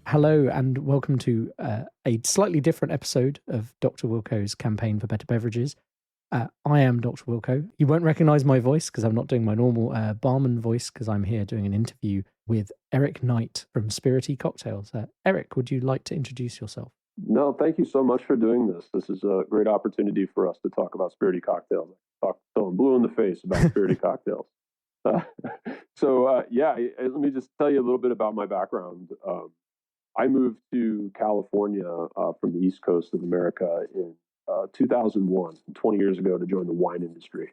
Hello and welcome to a slightly different episode of Dr. Wilko's Campaign for Better Beverages. I am Dr. Wilko. You won't recognize my voice because I'm not doing my normal barman voice because I'm here doing an interview with Eric Knight from Spirity Cocktails. Eric, would you like to introduce yourself? No, thank you so much for doing this. This is a great opportunity for us to talk about Spirity Cocktails. Talk till I'm blue in the face about Spirity Cocktails. Uh, let me just tell you a little bit about my background. I moved to California from the East Coast of America in 2001, 20 years ago, to join the wine industry.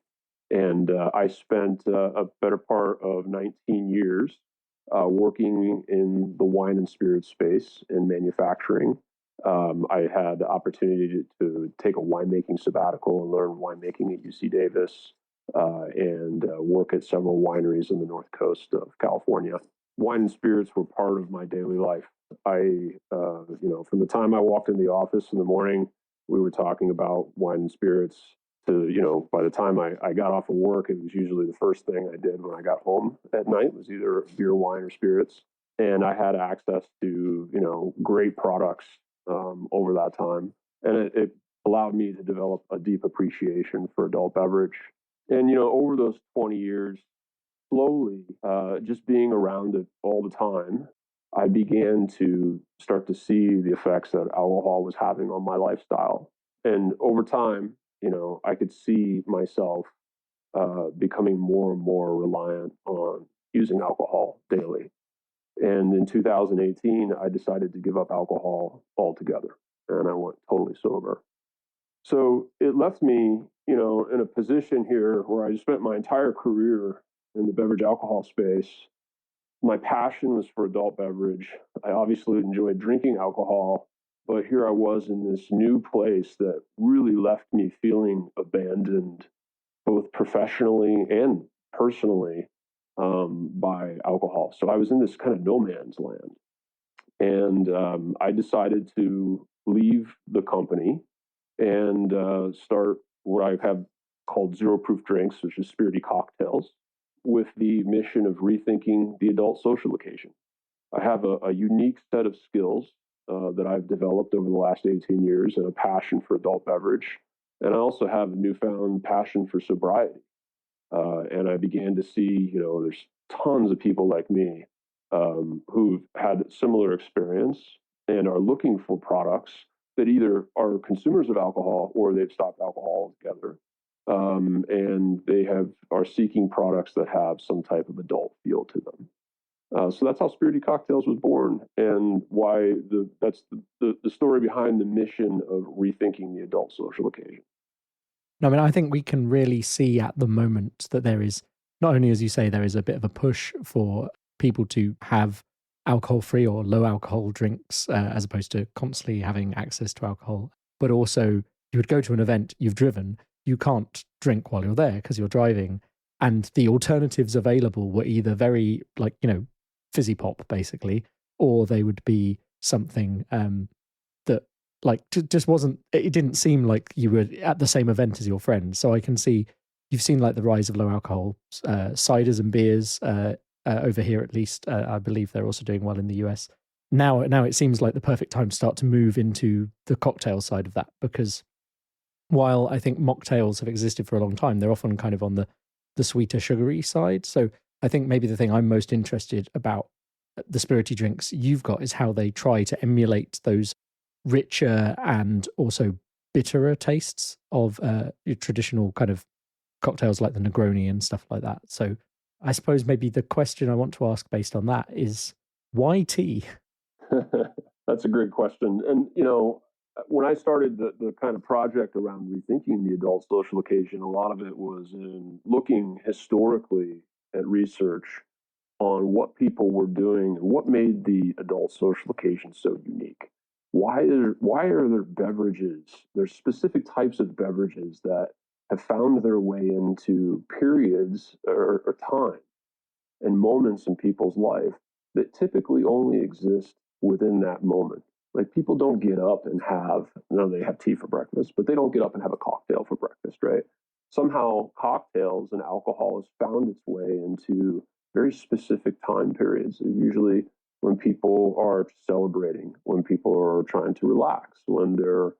And I spent a better part of 19 years working in the wine and spirit space and manufacturing. I had the opportunity to take a winemaking sabbatical and learn winemaking at UC Davis and work at several wineries in the North Coast of California. Wine and spirits were part of my daily life. From the time I walked in the office in the morning, we were talking about wine and spirits to, by the time I got off of work, it was usually the first thing I did when I got home at night was either beer, wine, or spirits. And I had access to, great products over that time. And it allowed me to develop a deep appreciation for adult beverage. And, over those 20 years, slowly, just being around it all the time, I began to start to see the effects that alcohol was having on my lifestyle. And over time, I could see myself becoming more and more reliant on using alcohol daily. And in 2018, I decided to give up alcohol altogether, and I went totally sober. So it left me, in a position here where I spent my entire career in the beverage alcohol space. My passion was for adult beverage. I obviously enjoyed drinking alcohol, but here I was in this new place that really left me feeling abandoned, both professionally and personally, by alcohol. So I was in this kind of no man's land. And I decided to leave the company and start what I have called zero proof drinks, which is Spirity Cocktails, with the mission of rethinking the adult social occasion. I have a unique set of skills that I've developed over the last 18 years and a passion for adult beverage. And I also have a newfound passion for sobriety. And I began to see, there's tons of people like me who've had similar experience and are looking for products that either are consumers of alcohol or they've stopped alcohol altogether. And they are seeking products that have some type of adult feel to them. So that's how Spirity Cocktails was born, and why that's the story behind the mission of rethinking the adult social occasion. No, I mean, I think we can really see at the moment that there is, not only, as you say, there is a bit of a push for people to have alcohol-free or low alcohol drinks as opposed to constantly having access to alcohol. But also, you would go to an event, you've driven, you can't drink while you're there because you're driving. And the alternatives available were either very, fizzy pop, basically, or they would be something that just wasn't, it didn't seem like you were at the same event as your friends. So I can see you've seen the rise of low alcohol ciders and beers over here, at least. I believe they're also doing well in the US. Now it seems like the perfect time to start to move into the cocktail side of that, because while I think mocktails have existed for a long time, they're often kind of on the sweeter, sugary side. So I think maybe the thing I'm most interested about the spirity drinks you've got is how they try to emulate those richer and also bitterer tastes of your traditional kind of cocktails like the Negroni and stuff like that. So I suppose maybe the question I want to ask based on that is, why tea? That's a great question. And, when I started the kind of project around rethinking the adult social occasion, a lot of it was in looking historically at research on what people were doing and what made the adult social occasion so unique. Why are there beverages, there's specific types of beverages that have found their way into periods or time and moments in people's life that typically only exist within that moment. Like, people don't get up and they have tea for breakfast, but they don't get up and have a cocktail for breakfast, right? Somehow cocktails and alcohol has found its way into very specific time periods. Usually when people are celebrating, when people are trying to relax, when they're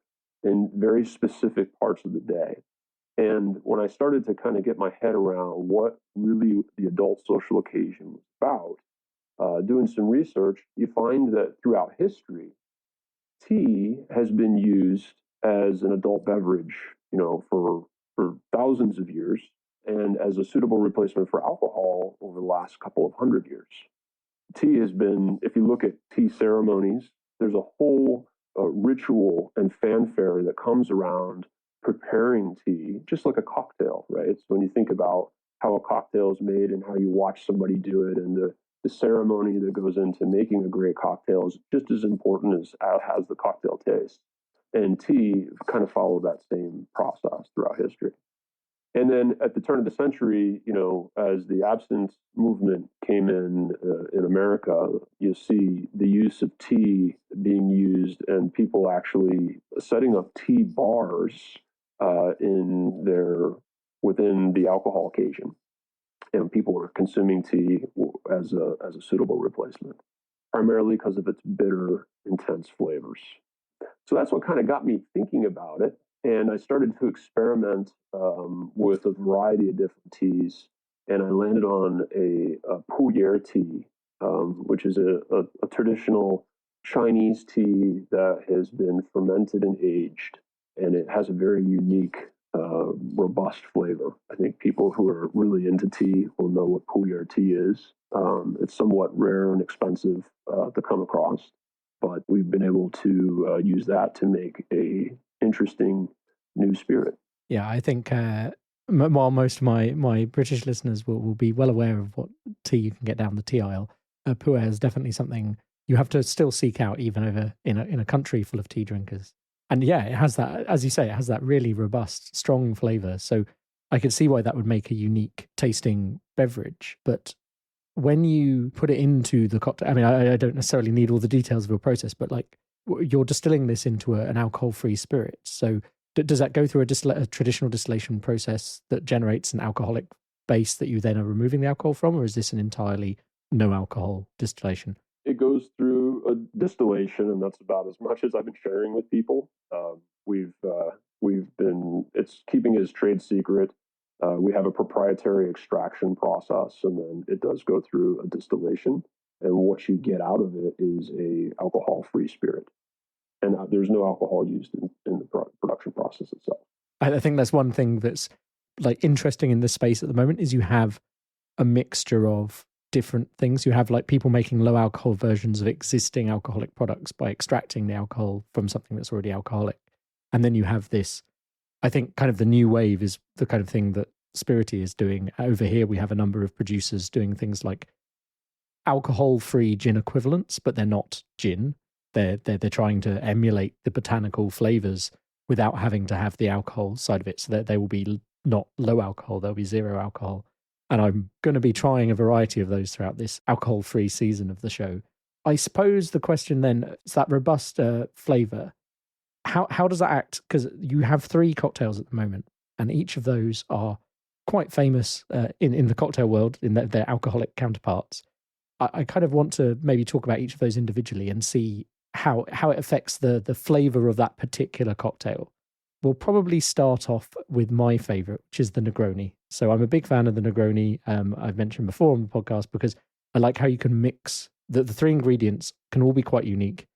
in very specific parts of the day. And when I started to kind of get my head around what really the adult social occasion was about, doing some research, you find that throughout history, tea has been used as an adult beverage, for thousands of years, and as a suitable replacement for alcohol over the last couple of hundred years. Tea has been, if you look at tea ceremonies, there's a whole ritual and fanfare that comes around preparing tea, just like a cocktail, right? So when you think about how a cocktail is made and how you watch somebody do it, and the ceremony that goes into making a great cocktail is just as important as has the cocktail taste. And tea kind of followed that same process throughout history. And then at the turn of the century, as the abstinence movement came in America, you see the use of tea being used, and people actually setting up tea bars within the alcohol occasion, and people were consuming tea as a suitable replacement, primarily because of its bitter, intense flavors. So that's what kind of got me thinking about it. And I started to experiment with a variety of different teas. And I landed on a Pu'er tea, which is a traditional Chinese tea that has been fermented and aged. And it has a very unique, robust flavor. I think people who are really into tea will know what Pu'er tea is. It's somewhat rare and expensive to come across, but we've been able to use that to make a interesting new spirit. Yeah, I think while most of my British listeners will be well aware of what tea you can get down the tea aisle, Pu'er is definitely something you have to still seek out, even over in a country full of tea drinkers. And yeah, it has that, as you say, it has that really robust, strong flavor. So I can see why that would make a unique tasting beverage. But when you put it into the cocktail, I mean, I don't necessarily need all the details of your process, but like you're distilling this into an alcohol-free spirit. So does that go through a traditional distillation process that generates an alcoholic base that you then are removing the alcohol from, or is this an entirely no alcohol distillation? It goes through a distillation, and that's about as much as I've been sharing with people. It's keeping it as trade secret. We have a proprietary extraction process, and then it does go through a distillation. And what you get out of it is a alcohol-free spirit. And there's no alcohol used in the production process itself. I think that's one thing that's like interesting in this space at the moment is you have a mixture of different things. You have like people making low alcohol versions of existing alcoholic products by extracting the alcohol from something that's already alcoholic. And then you have this, I think kind of the new wave is the kind of thing that Spirity is doing. Over here, we have a number of producers doing things like alcohol-free gin equivalents, but they're not gin. They're trying to emulate the botanical flavors without having to have the alcohol side of it. So that they will be not low alcohol, they'll be zero alcohol. And I'm going to be trying a variety of those throughout this alcohol-free season of the show. I suppose the question then is that robust flavor. How does that act? Because you have 3 cocktails at the moment, and each of those are quite famous in the cocktail world, in their alcoholic counterparts. I kind of want to maybe talk about each of those individually and see how it affects the flavor of that particular cocktail. We'll probably start off with my favorite, which is the Negroni. So I'm a big fan of the Negroni. I've mentioned before on the podcast because I like how you can mix the 3 ingredients can all be quite unique.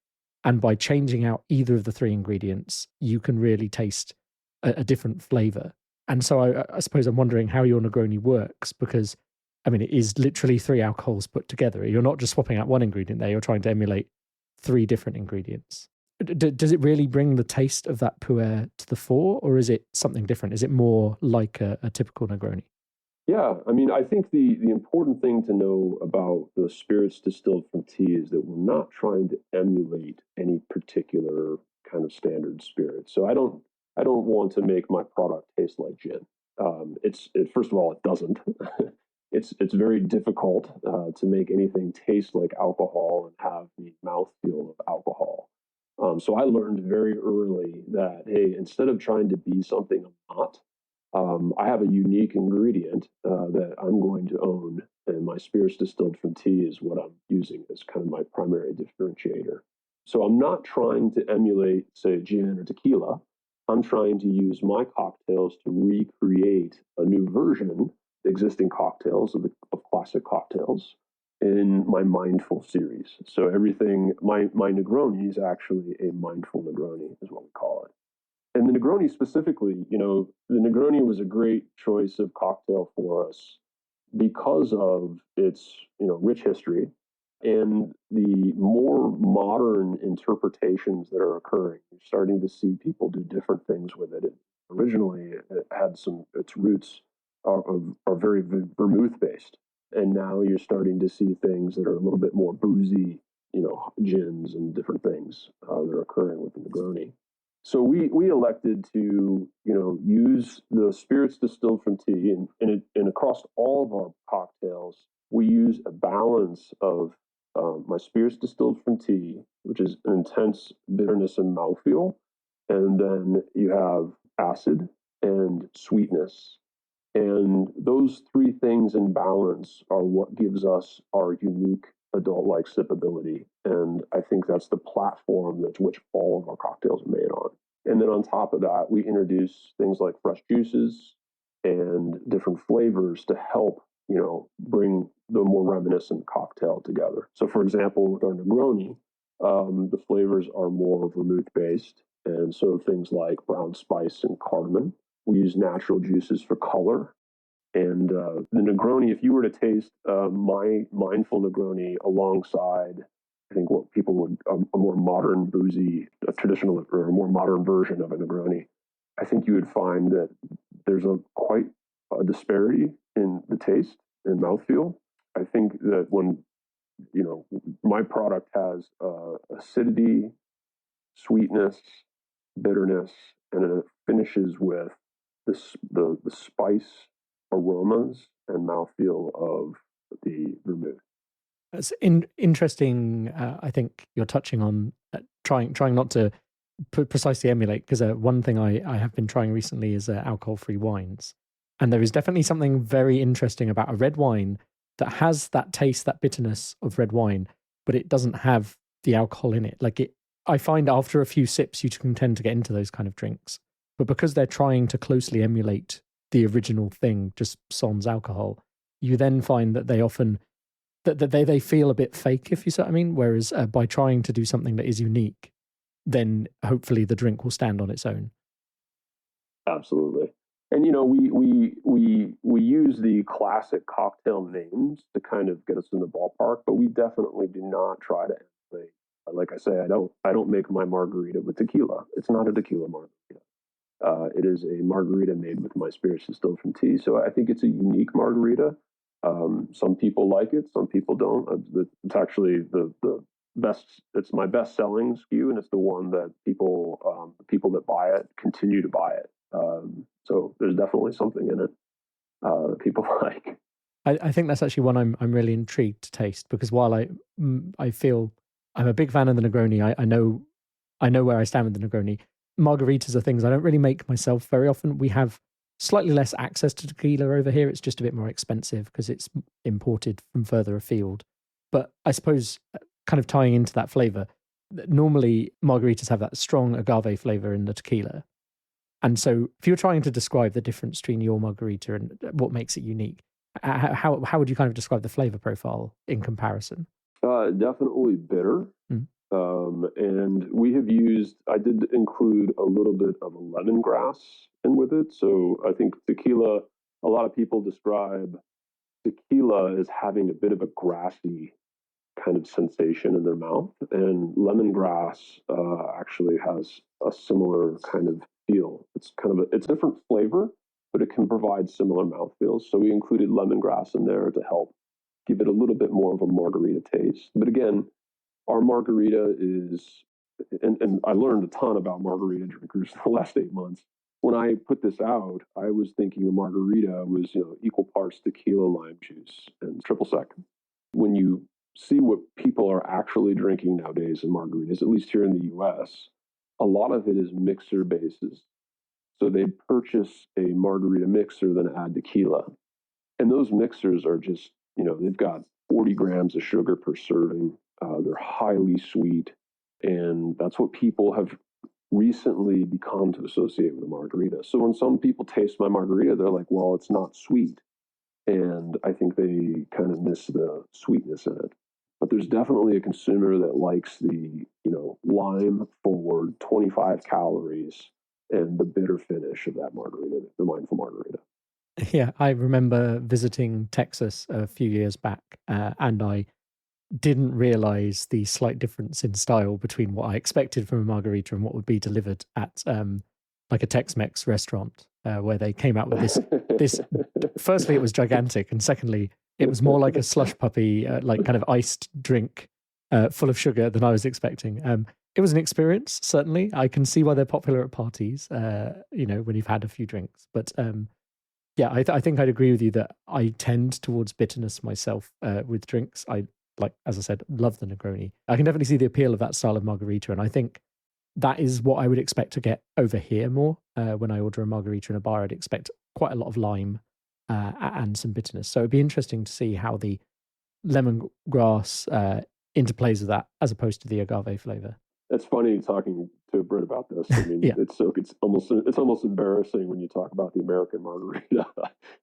And by changing out either of the 3 ingredients, you can really taste a different flavor. And so I suppose I'm wondering how your Negroni works because, I mean, it is literally 3 alcohols put together. You're not just swapping out one ingredient there. You're trying to emulate 3 different ingredients. Does it really bring the taste of that Pu'er to the fore, or is it something different? Is it more like a typical Negroni? Yeah, I mean, I think the important thing to know about the spirits distilled from tea is that we're not trying to emulate any particular kind of standard spirit. So I don't want to make my product taste like gin. First of all, it doesn't. It's very difficult to make anything taste like alcohol and have the mouthfeel of alcohol. So I learned very early that, hey, instead of trying to be something I'm not, I have a unique ingredient that I'm going to own, and my spirits distilled from tea is what I'm using as kind of my primary differentiator. So I'm not trying to emulate, say, gin or tequila. I'm trying to use my cocktails to recreate a new version, existing cocktails of classic cocktails in my mindful series. So everything, my Negroni is actually a mindful Negroni, is what we call it. And the Negroni specifically, the Negroni was a great choice of cocktail for us because of its, rich history and the more modern interpretations that are occurring. You're starting to see people do different things with it. Originally, it had its roots are very vermouth based. And now you're starting to see things that are a little bit more boozy, gins and different things that are occurring with the Negroni. So we elected to use the spirits distilled from tea, and across all of our cocktails we use a balance of my spirits distilled from tea, which is an intense bitterness and mouthfeel, and then you have acid and sweetness, and those three things in balance are what gives us our unique adult-like sipability. And I think that's the platform that's which all of our cocktails are made on. And then on top of that, we introduce things like fresh juices and different flavors to help, bring the more reminiscent cocktail together. So, for example, with our Negroni, the flavors are more vermouth based. And so things like brown spice and cardamom. We use natural juices for color. And the Negroni, if you were to taste my mindful Negroni alongside, I think what people would, a more modern boozy, a traditional or a more modern version of a Negroni, I think you would find that there's quite a disparity in the taste and mouthfeel. I think that when, my product has acidity, sweetness, bitterness, and it finishes with the spice aromas and mouthfeel of the vermouth. It's interesting. I think you're touching on trying not to precisely emulate, because one thing I have been trying recently is alcohol-free wines, and there is definitely something very interesting about a red wine that has that taste, that bitterness of red wine, but it doesn't have the alcohol in it. I find after a few sips, you can tend to get into those kind of drinks, but because they're trying to closely emulate the original thing, just sans alcohol, you then find that they often that they feel a bit fake, if you see what I mean. Whereas by trying to do something that is unique, then hopefully the drink will stand on its own. Absolutely. And we use the classic cocktail names to kind of get us in the ballpark, but we definitely do not try to emulate. Like I say, I don't make my margarita with tequila. It's not a tequila margarita. It is a margarita made with my spirits distilled from tea. So I think it's a unique margarita. Some people like it, some people don't. It's actually the best. It's my best selling SKU, and it's the one that the people that buy it continue to buy it. So there's definitely something in it that people like. I think that's actually one I'm really intrigued to taste, because while I feel I'm a big fan of the Negroni, I know where I stand with the Negroni. Margaritas are things I don't really make myself very often. We have slightly less access to tequila over here. It's just a bit more expensive because it's imported from further afield. But I suppose kind of tying into that flavor, normally margaritas have that strong agave flavor in the tequila. And so if you're trying to describe the difference between your margarita and what makes it unique, how would you kind of describe the flavor profile in comparison? Definitely bitter. Mm. And I did include a little bit of lemongrass in with it. So I think tequila, a lot of people describe tequila as having a bit of a grassy kind of sensation in their mouth. And lemongrass actually has a similar kind of feel. It's a different flavor, but it can provide similar mouthfeels. So we included lemongrass in there to help give it a little bit more of a margarita taste. But again, our margarita is, and I learned a ton about margarita drinkers in the last 8 months. When I put this out, I was thinking a margarita was, equal parts tequila, lime juice, and triple sec. When you see what people are actually drinking nowadays in margaritas, at least here in the US, a lot of it is mixer bases. So they purchase a margarita mixer, then add tequila. And those mixers are just, they've got 40 grams of sugar per serving. They're highly sweet, and that's what people have recently become to associate with a margarita. So when some people taste my margarita, they're like, well, it's not sweet. And I think they kind of miss the sweetness in it. But there's definitely a consumer that likes the, lime forward, 25 calories, and the bitter finish of that margarita, the mindful margarita. Yeah, I remember visiting Texas a few years back, and I didn't realize the slight difference in style between what I expected from a margarita and what would be delivered at like a Tex-Mex restaurant, where they came out with this. Firstly, it was gigantic, and secondly, it was more like a slush puppy, like kind of iced drink, full of sugar than I was expecting. It was an experience, certainly. I can see why they're popular at parties, when you've had a few drinks. But yeah, I think I'd agree with you that I tend towards bitterness myself with drinks. I, like, as I said, love the Negroni. I can definitely see the appeal of that style of margarita, and I think that is what I would expect to get over here more. When I order a margarita in a bar, I'd expect quite a lot of lime and some bitterness. So it'd be interesting to see how the lemongrass interplays with that as opposed to the agave flavor. It's funny talking to Britt about this. I mean, Yeah. it's almost embarrassing when you talk about the American margarita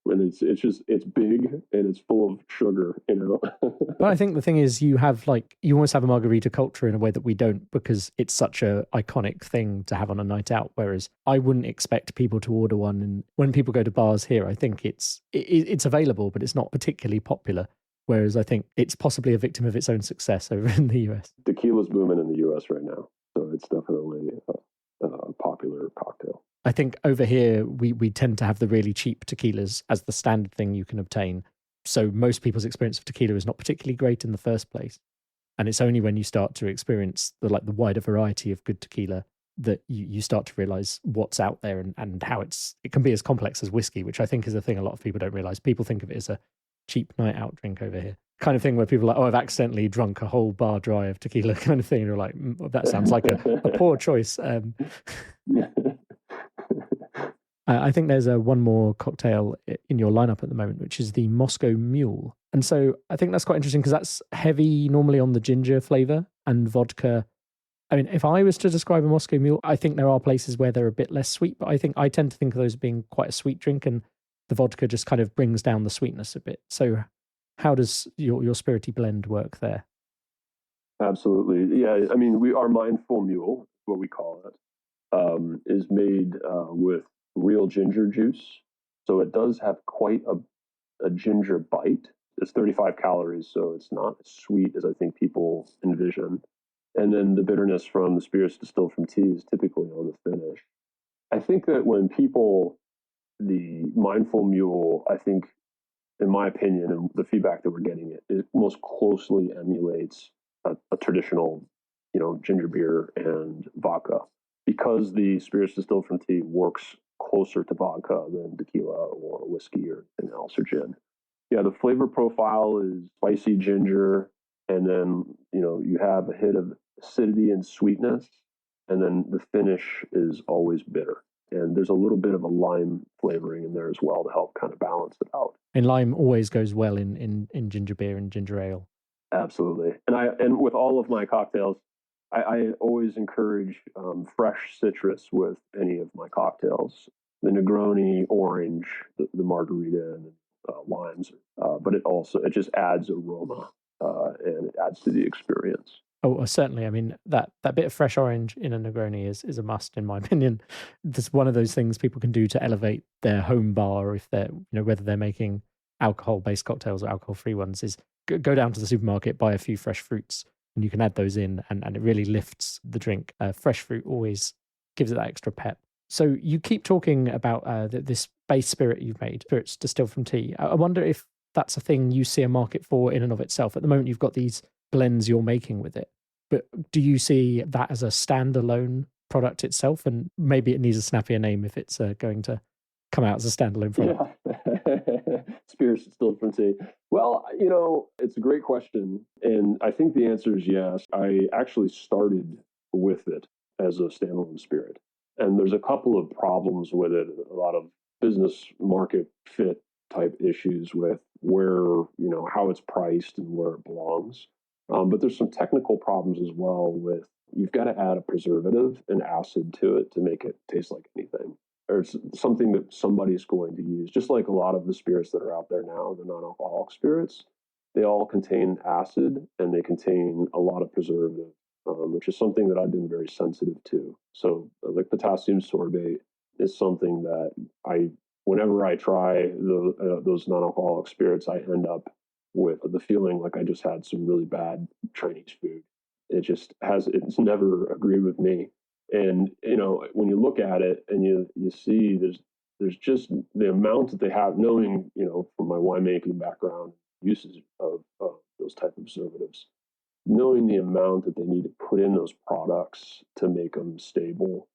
when it's big and it's full of sugar. But I think the thing is, you almost have a margarita culture in a way that we don't, because it's such a iconic thing to have on a night out. Whereas I wouldn't expect people to order one, and when people go to bars here, I think it's available, but it's not particularly popular. Whereas I think it's possibly a victim of its own success over in the US. Tequila's booming in the US right now, so it's definitely a popular cocktail. I think over here we tend to have the really cheap tequilas as the standard thing you can obtain. So most people's experience of tequila is not particularly great in the first place. And it's only when you start to experience the wider variety of good tequila that you start to realize what's out there and how it can be as complex as whiskey, which I think is a thing a lot of people don't realize. People think of it as a cheap night out drink over here. Kind of thing where people are like, oh, I've accidentally drunk a whole bar dry of tequila kind of thing. And you're like, that sounds like a poor choice. I think there's one more cocktail in your lineup at the moment, which is the Moscow Mule. And so I think that's quite interesting because that's heavy normally on the ginger flavor and vodka. I mean, if I was to describe a Moscow Mule, I think there are places where they're a bit less sweet, but I tend to think of those being quite a sweet drink, and the vodka just kind of brings down the sweetness a bit. So how does your Spirity blend work there? Absolutely. Yeah, I mean, our mindful mule, what we call it, is made with real ginger juice. So it does have quite a ginger bite. It's 35 calories, so it's not as sweet as I think people envision. And then the bitterness from the spirits distilled from tea is typically on the finish. I think that the mindful mule, I think, in my opinion, and the feedback that we're getting, it most closely emulates a traditional, ginger beer and vodka, because the spirits distilled from tea works closer to vodka than tequila or whiskey or anything else, or gin. Yeah, the flavor profile is spicy ginger, and then you have a hit of acidity and sweetness, and then the finish is always bitter. And there's a little bit of a lime flavoring in there as well to help kind of balance it out. And lime always goes well in ginger beer and ginger ale. Absolutely. And with all of my cocktails, I always encourage fresh citrus with any of my cocktails. The Negroni, orange, the Margarita, and limes. But it just adds aroma and it adds to the experience. Oh, certainly. I mean, that bit of fresh orange in a Negroni is a must, in my opinion. It's one of those things people can do to elevate their home bar, if they're, whether they're making alcohol-based cocktails or alcohol-free ones, is go down to the supermarket, buy a few fresh fruits, and you can add those in, and it really lifts the drink. Fresh fruit always gives it that extra pep. So you keep talking about this base spirit you've made, spirits distilled from tea. I wonder if that's a thing you see a market for in and of itself. At the moment, you've got these blends you're making with it, but do you see that as a standalone product itself? And maybe it needs a snappier name if it's going to come out as a standalone product. Yeah. Spirits distilled from tea. Well, it's a great question, and I think the answer is yes. I actually started with it as a standalone spirit, and there's a couple of problems with it. A lot of business market fit type issues with where, how it's priced and where it belongs. But there's some technical problems as well with you've got to add a preservative and acid to it to make it taste like anything. Or it's something that somebody's going to use, just like a lot of the spirits that are out there now, the non-alcoholic spirits, they all contain acid and they contain a lot of preservative, which is something that I've been very sensitive to. So, like potassium sorbate is something that whenever I try those non-alcoholic spirits, I end up with the feeling like I just had some really bad Chinese food. It's never agreed with me. And when you look at it and you see there's just the amount that they have, knowing from my winemaking background, uses of those type of preservatives, knowing the amount that they need to put in those products to make them stable,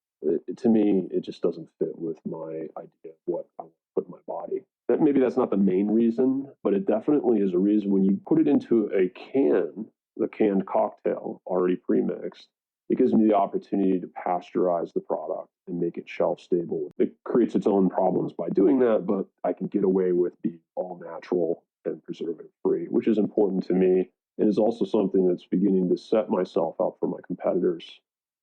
to me, it just doesn't fit with my idea of what I want to put in my body. Maybe that's not the main reason, but it definitely is a reason. When you put it into the canned cocktail already pre-mixed, it gives me the opportunity to pasteurize the product and make it shelf stable. It creates its own problems by doing that, but I can get away with being all natural and preservative free, which is important to me and is also something that's beginning to set myself up for my competitors.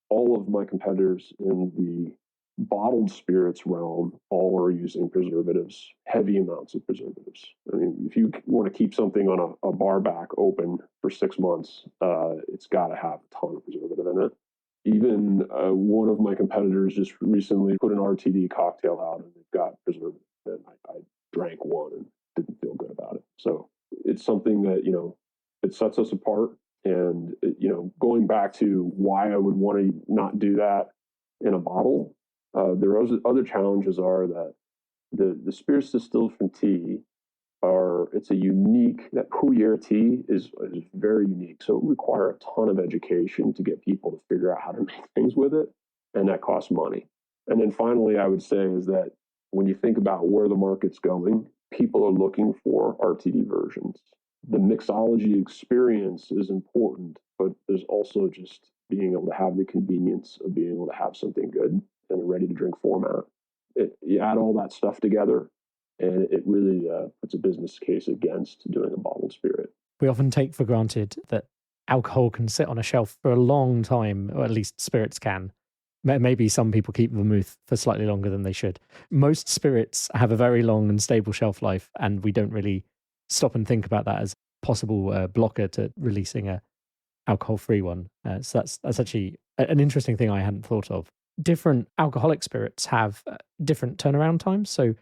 All of my competitors in the bottled spirits realm all are using preservatives, heavy amounts of preservatives. I mean, if you want to keep something on a bar back open for 6 months, it's got to have a ton of preservative in it. Even one of my competitors just recently put an RTD cocktail out and they've got preservative. And I drank one and didn't feel good about it. So it's something that, it sets us apart. And, going back to why I would want to not do that in a bottle, there are other challenges are that the spirits distilled from tea it's a unique, that Pu'er tea is very unique. So it require a ton of education to get people to figure out how to make things with it. And that costs money. And then finally, I would say is that when you think about where the market's going, people are looking for RTD versions. The mixology experience is important, but there's also just being able to have the convenience of being able to have something good in a ready to drink format. You add all that stuff together, and it really puts a business case against doing a bottled spirit. We often take for granted that alcohol can sit on a shelf for a long time, or at least spirits can. Maybe some people keep vermouth for slightly longer than they should. Most spirits have a very long and stable shelf life, and we don't really stop and think about that as possible blocker to releasing a alcohol-free one. So that's actually an interesting thing I hadn't thought of. Different alcoholic spirits have different turnaround times. So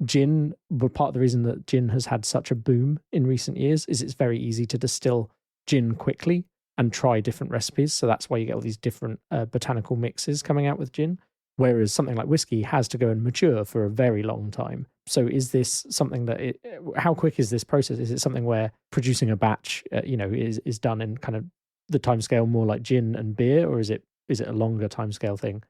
gin, but part of the reason that gin has had such a boom in recent years is it's very easy to distill gin quickly and try different recipes. So that's why you get all these different botanical mixes coming out with gin. Whereas something like whiskey has to go and mature for a very long time. So is this something that, how quick is this process? Is it something where producing a batch, is done in kind of the timescale more like gin and beer, or is it a longer timescale thing?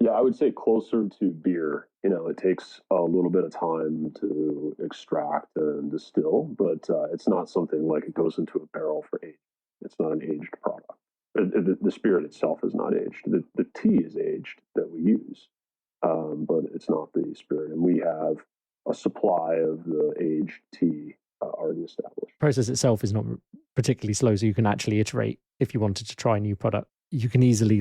Yeah, I would say closer to beer. It takes a little bit of time to extract and distill, but it's not something like it goes into a barrel for age. It's not an aged product. The spirit itself is not aged. The tea is aged that we use, but it's not the spirit. And we have a supply of the aged tea already established. The process itself is not particularly slow, so you can actually iterate if you wanted to try a new product. You can easily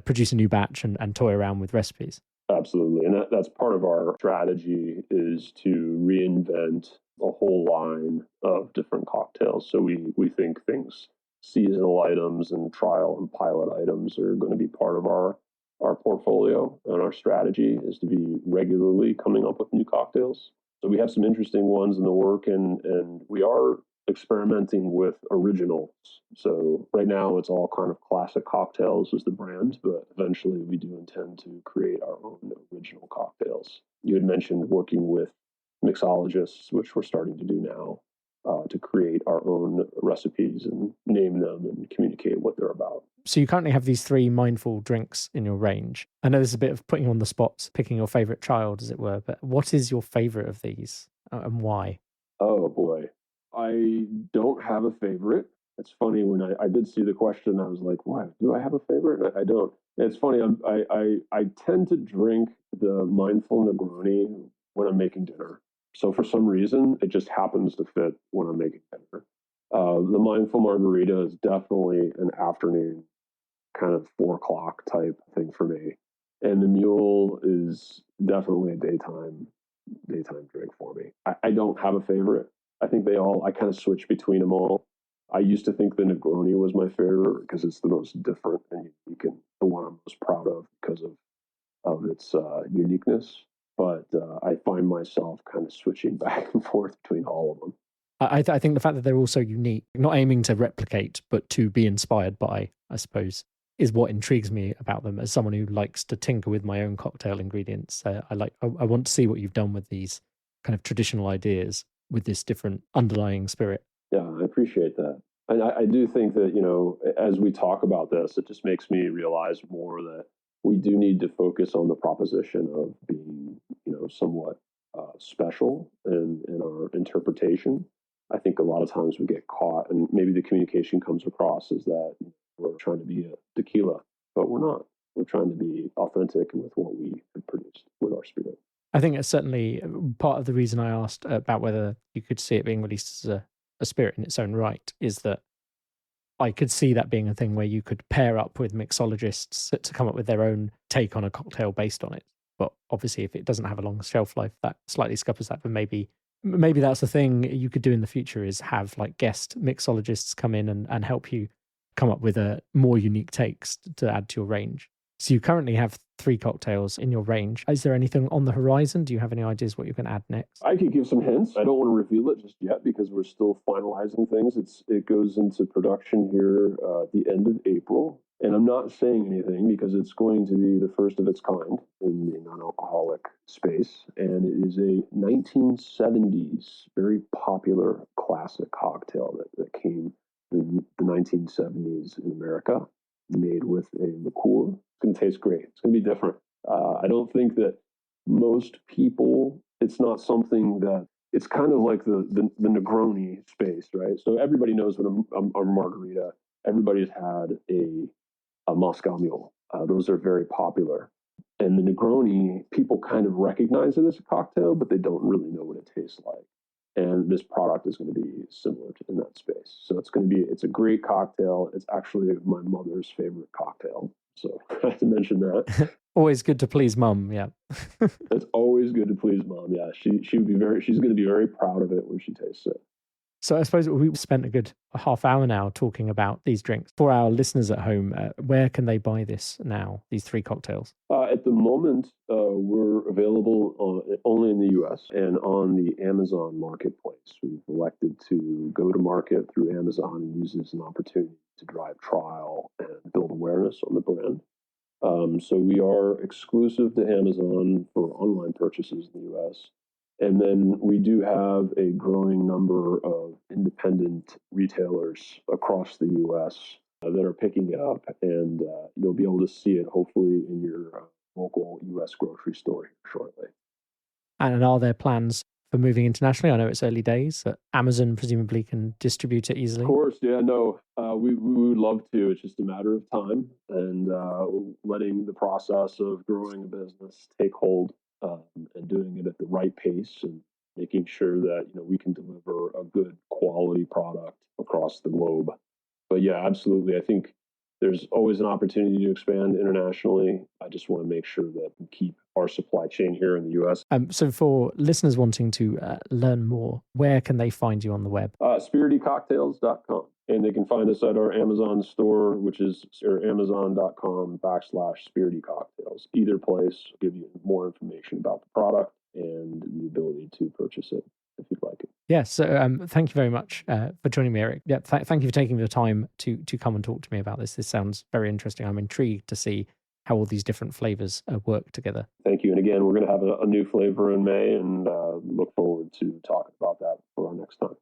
produce a new batch and toy around with recipes. Absolutely. And that's part of our strategy is to reinvent a whole line of different cocktails. So we think things, seasonal items and trial and pilot items are going to be part of our portfolio, and our strategy is to be regularly coming up with new cocktails. So we have some interesting ones in the work, and we are experimenting with originals. So right now it's all kind of classic cocktails as the brand, but eventually we do intend to create our own original cocktails. You had mentioned working with mixologists, which we're starting to do now, to create our own recipes and name them and communicate what they're about. So you currently have these 3 mindful drinks in your range. I know this is a bit of putting you on the spot, picking your favorite child, as it were, but what is your favorite of these and why? Oh boy. I don't have a favorite. It's funny, when I did see the question, I was like, "What? Do I have a favorite?" I don't. It's funny. I tend to drink the mindful Negroni when I'm making dinner. So for some reason, it just happens to fit when I'm making dinner. The Mindful Margarita is definitely an afternoon kind of 4 o'clock type thing for me. And the Mule is definitely a daytime drink for me. I don't have a favorite. I think I kind of switch between them all. I used to think the Negroni was my favorite because it's the most different and unique and the one I'm most proud of because of its uniqueness. But I find myself kind of switching back and forth between all of them. I think the fact that they're all so unique, not aiming to replicate, but to be inspired by, I suppose, is what intrigues me about them as someone who likes to tinker with my own cocktail ingredients. I want to see what you've done with these kind of traditional ideas with this different underlying spirit. Yeah, I appreciate that. And I do think that, as we talk about this, it just makes me realize more that we do need to focus on the proposition of being, somewhat special in our interpretation. I think a lot of times we get caught, and maybe the communication comes across as that we're trying to be a tequila, but we're not. We're trying to be authentic with what we have produced with our spirit. I think it's certainly part of the reason I asked about whether you could see it being released as a spirit in its own right is that I could see that being a thing where you could pair up with mixologists to come up with their own take on a cocktail based on it. But obviously, if it doesn't have a long shelf life, that slightly scuppers that. But maybe that's the thing you could do in the future is have like guest mixologists come in and help you come up with a more unique takes to add to your range. So you currently have 3 cocktails in your range. Is there anything on the horizon? Do you have any ideas what you can add next? I could give some hints. I don't want to reveal it just yet because we're still finalizing things. It goes into production here at the end of April. And I'm not saying anything because it's going to be the first of its kind in the non-alcoholic space. And it is a 1970s very popular classic cocktail that came in the 1970s in America, made with a liqueur. It's going to taste great. It's going to be different. I don't think that most people, it's not something that, it's kind of like the Negroni space, right? So everybody knows what a margarita, everybody's had a Moscow Mule. Those are very popular. And the Negroni, people kind of recognize it as a cocktail, but they don't really know what it tastes like. And this product is going to be similar in that space. So it's a great cocktail. It's actually my mother's favorite cocktail. So I have to mention that. Always good to please mum, yeah. It's always good to please mom. Yeah, she's going to be very proud of it when she tastes it. So I suppose we've spent a good half hour now talking about these drinks. For our listeners at home, where can they buy this now, these 3 cocktails? At the moment, we're available only in the U.S. and on the Amazon marketplace. We've elected to go to market through Amazon and use this as an opportunity to drive trial and build awareness on the brand. So we are exclusive to Amazon for online purchases in the U.S. And then we do have a growing number of independent retailers across the U.S. That are picking it up, and you'll be able to see it hopefully in your local U.S. grocery store shortly. And are there plans for moving internationally? I know it's early days. Amazon presumably can distribute it easily. Of course, yeah, no, we would love to. It's just a matter of time and letting the process of growing a business take hold. And doing it at the right pace and making sure that we can deliver a good quality product across the globe. But yeah, absolutely. I think there's always an opportunity to expand internationally. I just want to make sure that we keep our supply chain here in the U.S. So for listeners wanting to learn more, where can they find you on the web? SpirityCocktails.com. And they can find us at our Amazon store, which is amazon.com/Spirity Cocktails. Either place will give you more information about the product and the ability to purchase it if you'd like it. Yeah, so thank you very much for joining me, Eric. Yeah, thank you for taking the time to come and talk to me about this. This sounds very interesting. I'm intrigued to see how all these different flavors work together. Thank you. And again, we're going to have a new flavor in May and look forward to talking about that for our next time.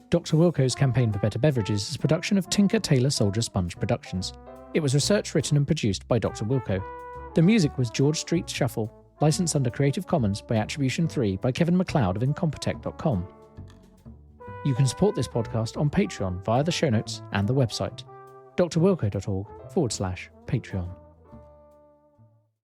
Dr. Wilko's Campaign for Better Beverages is a production of Tinker Tailor Soldier Sponge Productions. It was researched, written and produced by Dr. Wilko. The music was George Street Shuffle, licensed under Creative Commons by Attribution 3 by Kevin MacLeod of Incompetech.com. You can support this podcast on Patreon via the show notes and the website, drwilko.org/Patreon.